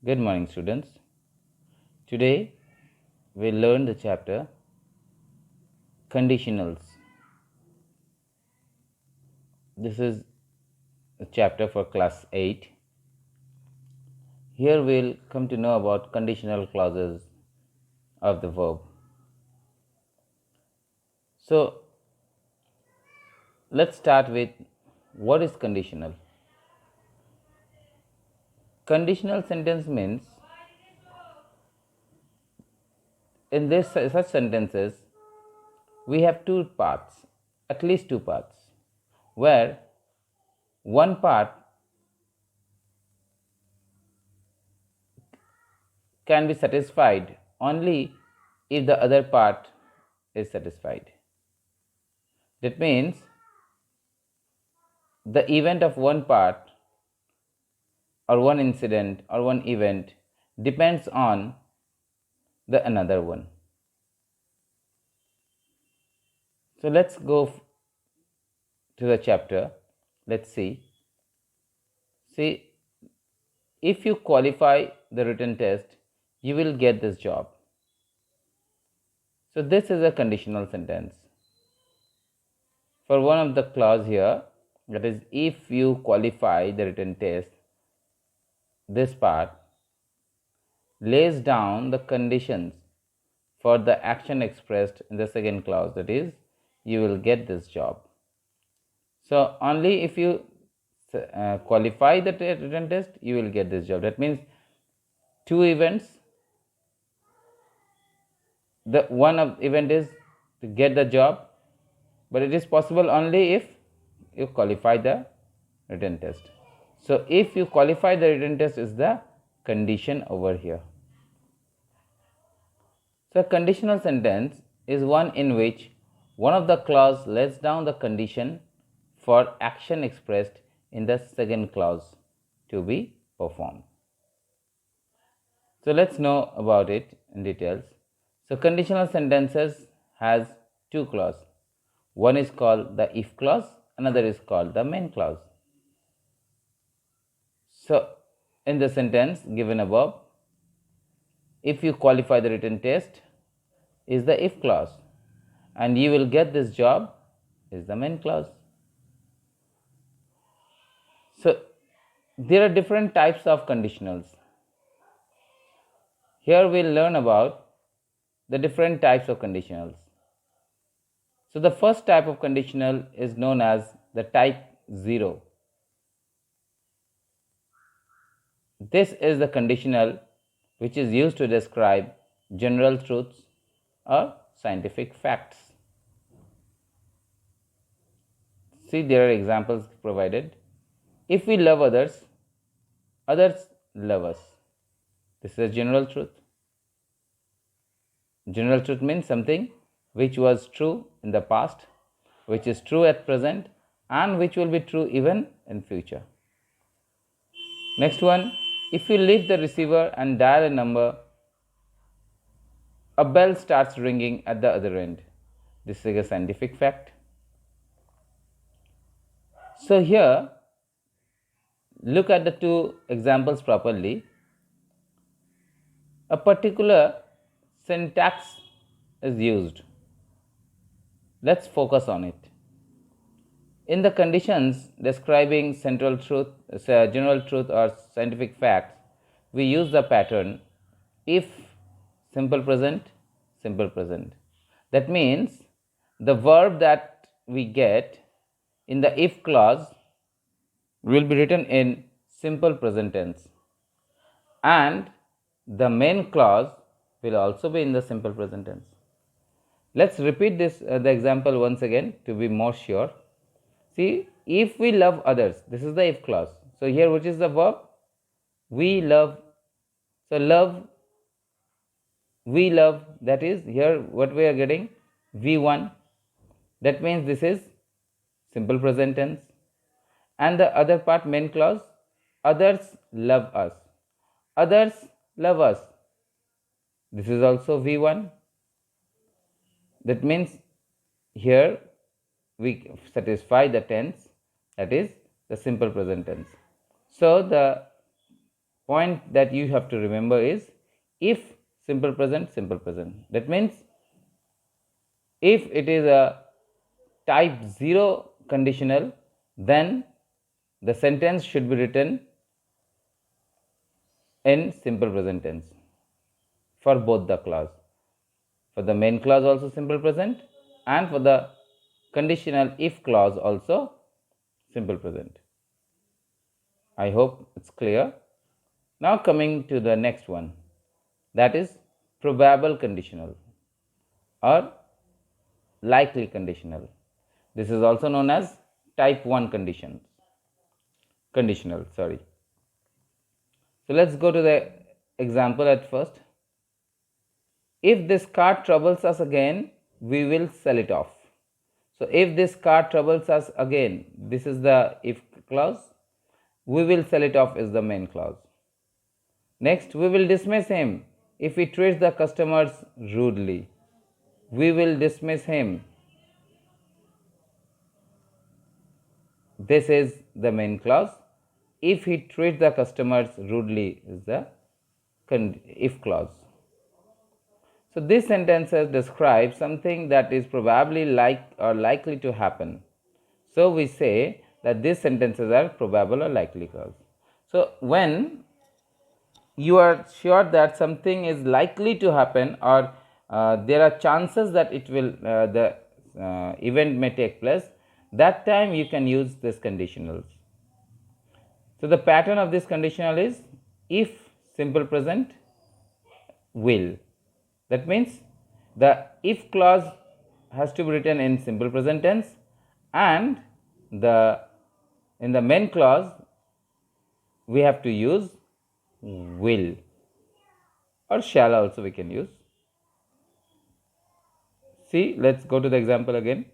Good morning, students. Today we'll learn the chapter Conditionals. This is a chapter for class 8. Here we'll come to know about conditional clauses of the verb. So let's start with what is conditional. Conditional sentence means in such sentences we have two parts, at least two parts, where one part can be satisfied only if the other part is satisfied. That means the event of one part or one incident or one event depends on the another one. So let's go to the chapter. Let's see. See, if you qualify the written test, you will get this job. So this is a conditional sentence. For one of the clause here, that is, if you qualify the written test, this part lays down the conditions for the action expressed in the second clause, that is, you will get this job. So only if you qualify the written test, you will get this job. That means two events. The one of event is to get the job, but it is possible only if you qualify the written test. So if you qualify the written test is the condition over here. So a conditional sentence is one in which one of the clause lays down the condition for action expressed in the second clause to be performed. So let's know about it in details. So conditional sentences has two clauses. One is called the if clause, another is called the main clause. So in the sentence given above, if you qualify the written test is the if clause, and you will get this job is the main clause. So there are different types of conditionals. Here we'll learn about the different types of conditionals. So the first type of conditional is known as the type 0. This is the conditional which is used to describe general truths or scientific facts. See, there are examples provided. If we love others, others love us. This is a general truth. General truth means something which was true in the past, which is true at present, and which will be true even in future. Next one, if you leave the receiver and dial a number, a bell starts ringing at the other end. This is a scientific fact. So here, look at the two examples properly. A particular syntax is used. Let's focus on it. In the conditions describing central truth, general truth or scientific facts, we use the pattern if simple present, simple present. That means the verb that we get in the if clause will be written in simple present tense, and the main clause will also be in the simple present tense. Let's repeat this the example once again to be more sure. See, if we love others, this is the if clause. So here which is the verb? We love. So love, we love, that is here what we are getting? V1. That means this is simple present tense. And the other part, main clause, others love us. Others love us. This is also V1. That means here we satisfy the tense, that is the simple present tense. So the point that you have to remember is if simple present, simple present. That means if it is a type 0 conditional, then the sentence should be written in simple present tense for both the clause. For the main clause also simple present, and for the conditional if clause also simple present. I hope it's clear. Now coming to the next one, that is probable conditional or likely conditional. This is also known as type 1 conditional. So let's go to the example at first. If this car troubles us again, we will sell it off. So if this car troubles us again, this is the if clause. We will sell it off is the main clause. Next, we will dismiss him if he treats the customers rudely. We will dismiss him. This is the main clause. If he treats the customers rudely is the if clause. So these sentences describe something that is probably likely to happen. So we say that these sentences are probable or likely clause. So when you are sure that something is likely to happen, or there are chances that it will the event may take place, that time you can use this conditionals. So the pattern of this conditional is if simple present will. That means the if clause has to be written in simple present tense, and in the main clause we have to use will, or shall also we can use. See, let's go to the example again.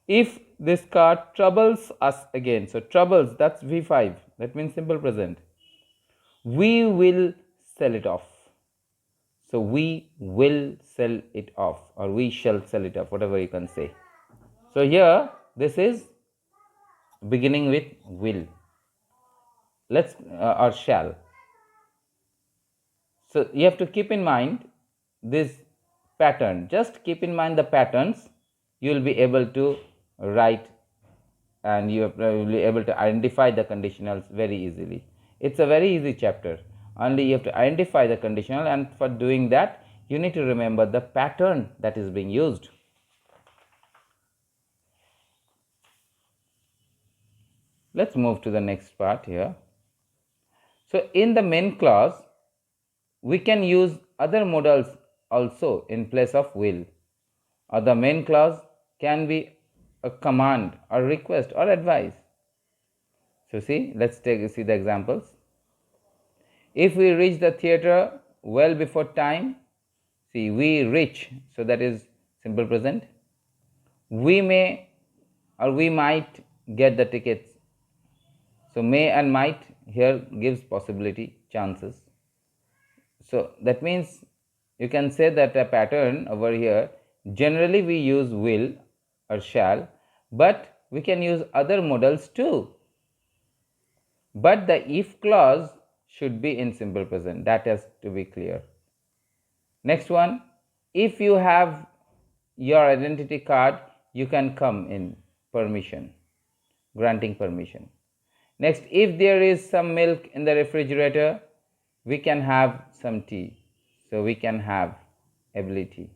If this car troubles us again, so troubles, that's V5, that means simple present. We will sell it off. So we will sell it off, or we shall sell it off, whatever you can say. So here this is beginning with will. Let's or shall. So you have to keep in mind this pattern. Just keep in mind the patterns. You will be able to write, and you will be able to identify the conditionals very easily. It's a very easy chapter. Only you have to identify the conditional, and for doing that you need to remember the pattern that is being used. Let's move to the next part here. So in the main clause we can use other modals also in place of will, or the main clause can be a command or request or advice. So see, let's see the examples. If we reach the theater well before time, see, we reach, so that is simple present. We may or we might get the tickets. So may and might here gives possibility, chances. So that means you can say that a pattern over here, generally we use will or shall, but we can use other modals too. But the if clause should be in simple present, that has to be clear. Next one, if you have your identity card, you can come in, permission, granting permission. Next, if there is some milk in the refrigerator, we can have some tea, so we can have ability.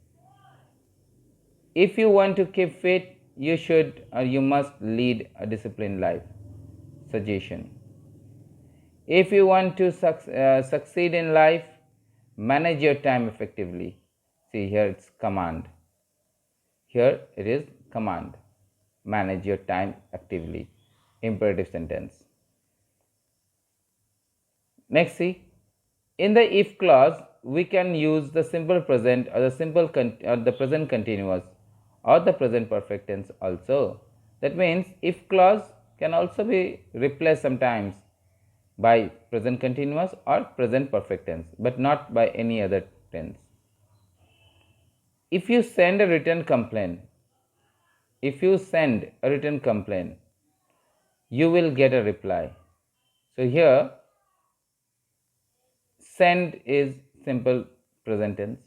If you want to keep fit, you should or you must lead a disciplined life, suggestion. If you want to succeed in life, manage your time effectively. See, here it's command. Here it is command. Manage your time actively. Imperative sentence. Next, see, in the if clause we can use the simple present or the present continuous or the present perfect tense also. That means if clause can also be replaced sometimes by present continuous or present perfect tense, but not by any other tense. If you send a written complaint, you will get a reply. So here Send is simple present tense.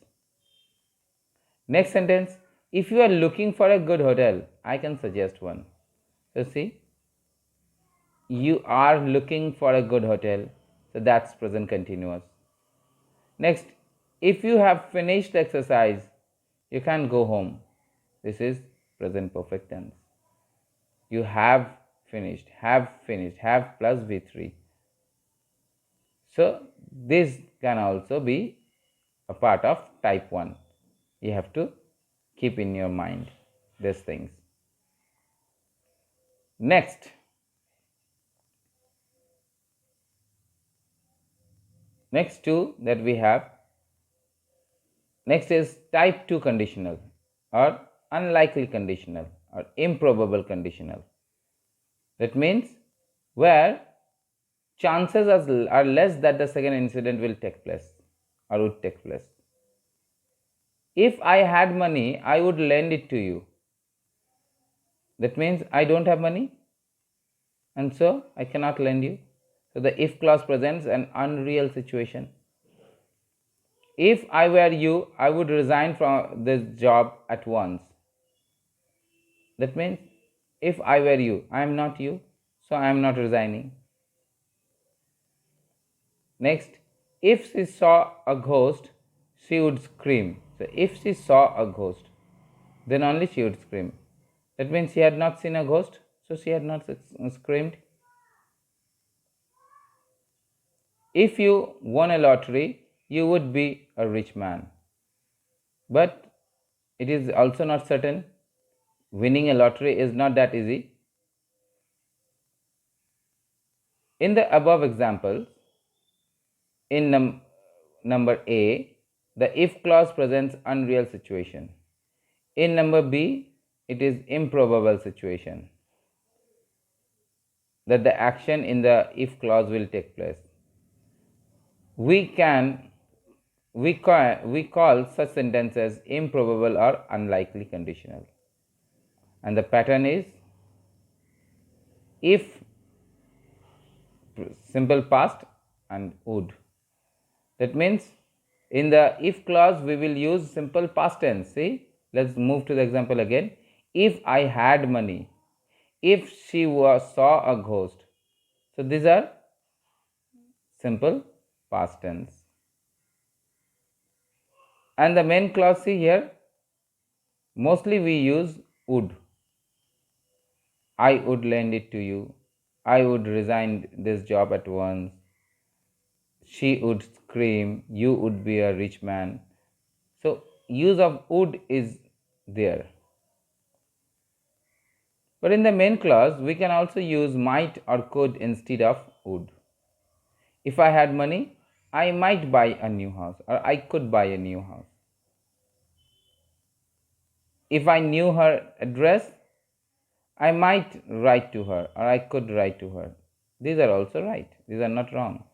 Next sentence, if you are looking for a good hotel, I can suggest one. So see, you are looking for a good hotel, so that's present continuous. Next, if you have finished the exercise, you can go home. This is present perfect tense. You have finished, have plus V3. So this can also be a part of type 1. You have to keep in your mind these things. Next two that we have, next is type 2 conditional or unlikely conditional or improbable conditional. That means where chances are less that the second incident will take place or would take place. If I had money, I would lend it to you. That means I don't have money and so I cannot lend you. So the if clause presents an unreal situation. If I were you, I would resign from this job at once. That means if I were you, I am not you, so I am not resigning. Next, if she saw a ghost, she would scream. So if she saw a ghost, then only she would scream. That means she had not seen a ghost, so she had not screamed. If you won a lottery, you would be a rich man. But it is also not certain. Winning a lottery is not that easy. In the above examples, in number A, the if clause presents unreal situation. In number B, it is improbable situation that the action in the if clause will take place. We call such sentences improbable or unlikely conditional. And the pattern is if, simple past, and would. That means in the if clause we will use simple past tense. See, let's move to the example again. If I had money, if she saw a ghost. So these are simple past tense. And the main clause, see here, mostly we use would. I would lend it to you. I would resign this job at once. She would scream. You would be a rich man. So use of would is there. But in the main clause, we can also use might or could instead of would. If I had money, I might buy a new house or I could buy a new house. If I knew her address, I might write to her or I could write to her. These are also right. These are not wrong.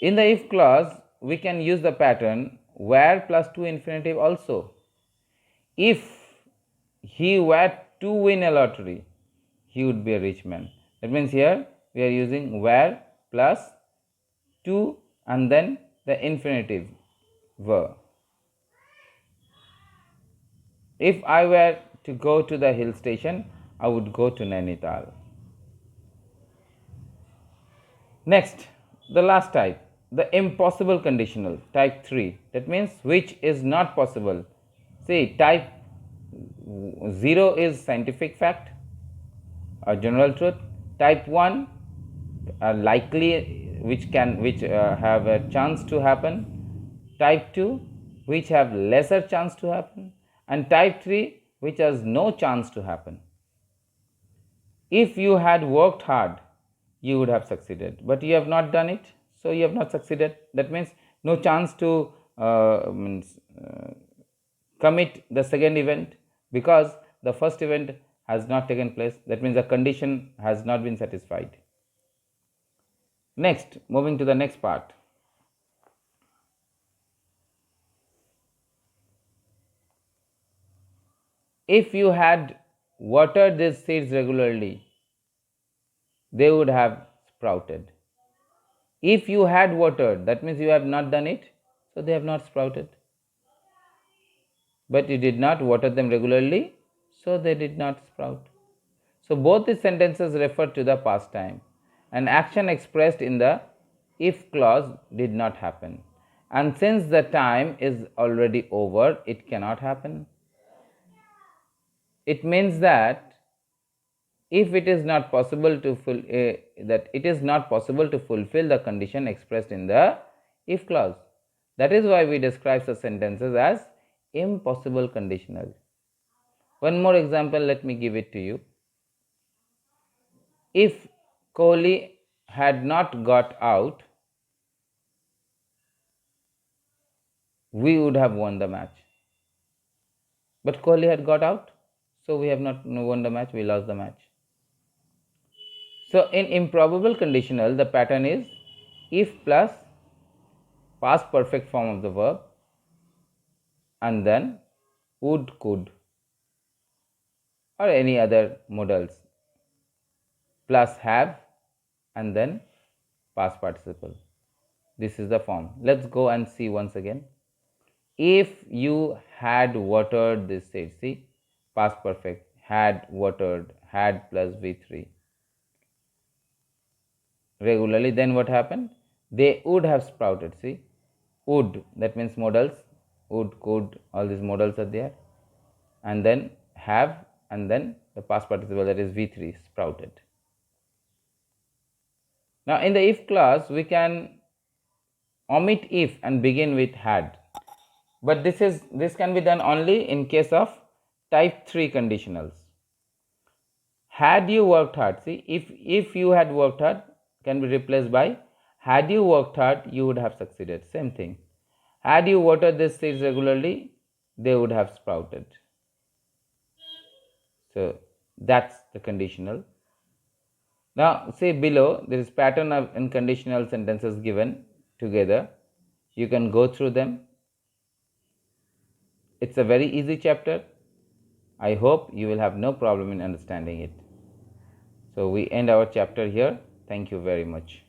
In the if clause, we can use the pattern where plus to infinitive also. If he were to win a lottery, he would be a rich man. That means here we are using where plus to and then the infinitive were. If I were to go to the hill station, I would go to Nainital. Next, the last type, the impossible conditional, type 3. That means which is not possible. See, type 0 is scientific fact or general truth. Type 1 likely, which have a chance to happen. Type 2 which have lesser chance to happen, and type 3 which has no chance to happen. If you had worked hard, you would have succeeded, but you have not done it, so you have not succeeded. That means no chance to commit the second event because the first event has not taken place. That means the condition has not been satisfied. Next, moving to the next part. If you had watered these seeds regularly, they would have sprouted. If you had watered, that means you have not done it, so they have not sprouted. But you did not water them regularly, so they did not sprout. So both the sentences refer to the past time. An action expressed in the if clause did not happen. And since the time is already over, it cannot happen. It means that if it is not possible to fulfill the condition expressed in the if clause. That is why we describe such sentences as impossible conditional. One more example, let me give it to you. If Kohli had not got out, we would have won the match. But Kohli had got out, so we have not won the match, we lost the match. So in improbable conditional, the pattern is if plus past perfect form of the verb and then would, could or any other modals plus have and then past participle. This is the form. Let's go and see once again. If you had watered this seed, see, past perfect, had watered, had plus V3 regularly, then what happened? They would have sprouted, see, would, that means modals, would, could, all these modals are there, and then have, and then the past participle, that is V3, sprouted. Now in the if clause, we can omit if and begin with had, but this can be done only in case of type 3 conditionals. Had you worked hard, see, if you had worked hard can be replaced by had you worked hard, you would have succeeded. Same thing. Had you watered these seeds regularly, they would have sprouted. So that's the conditional. Now see below, there is pattern of unconditional sentences given together. You can go through them. It's a very easy chapter. I hope you will have no problem in understanding it. So we end our chapter here. Thank you very much.